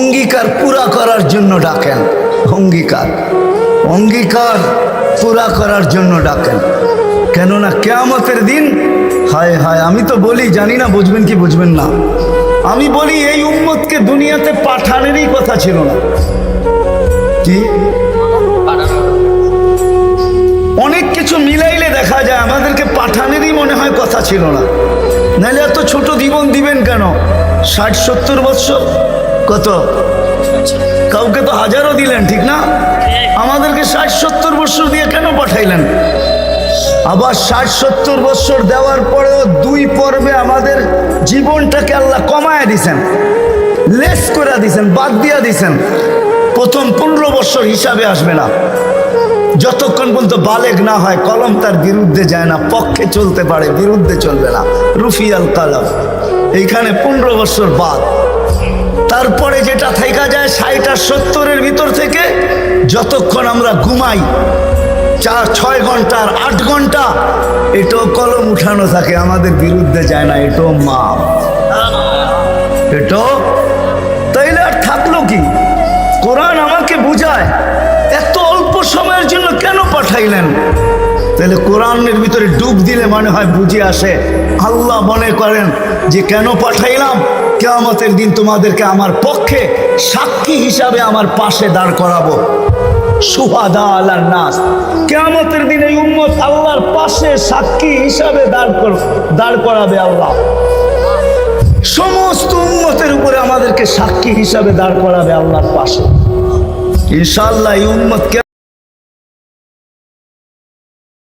অঙ্গীকার পুরা করার জন্য ডাকেন। অঙ্গীকার পুরা করার জন্য ডাকেন। কেননা কিয়ামতের দিন, হায় হায়, আমি তো বলি, জানি না বুঝবেন কি বুঝবেন না, আমি বলি এই উম্মতকে দুনিয়াতে পাঠানেরই কথা ছিল না। কি অনেক কিছু মিলাইলে দেখা যায় আমাদেরকে পাঠানেরই মনে হয় কথা ছিল না। নাহলে এত ছোট জীবন দিবেন কেন? 60-70 বৎসর, কত কাউকে তো হাজারও দিলেন, ঠিক না? আমাদেরকে 60-70 বৎসর দিয়ে কেন পাঠাইলেন? আবার 60-70 বৎসর দেওয়ার পরেও 2 পর্বে আমাদের জীবনটাকে আল্লাহ কমায় দিছেন, লেস করে দিছেন, বাদ দিয়া দিছেন। প্রথম 15 বৎসর হিসাবে আসবে না, যতক্ষণ পর্যন্ত বালেগ না হয়, কলম তার বিরুদ্ধে যায় না, পক্ষে চলতে পারে, বিরুদ্ধে চলবে না, রুফিয়াল কালাম। এইখানে 15 বৎসর বাদ। তারপরে যেটা থাইকা যায় 60 আর 70-এর ভিতর থেকে, যতক্ষণ আমরা ঘুমাই 4-6 ঘন্টা আর 8 ঘন্টা, এটাও কলম উঠানো থাকে, আমাদের বিরুদ্ধে যায় না, এটাও মাপ, এটাও। তাইলে আর থাকলো কি? কোরআন আমাকে বুঝায় এত অল্প সময়ের জন্য কেন পাঠাইলেন। তাহলে কোরআনের ভিতরে ডুব দিলে মনে হয় বুঝে আসে। আল্লাহ মনে করেন যে কেন পাঠাইলাম, কিয়ামতের দিন তোমাদেরকে আমার পক্ষে সাক্ষী হিসাবে আমার পাশে দাঁড় করাবো। শুহাদা আলান নাস, কিয়ামতের দিন এই উম্মত আল্লাহর পাশে সাক্ষী হিসাবে দাঁড় করাবে আল্লাহ। সমস্ত উম্মতের উপরে আমাদেরকে সাক্ষী হিসাবে দাঁড় করাবে আল্লাহর পাশে। ইনশাআল্লাহ এই উম্মতকে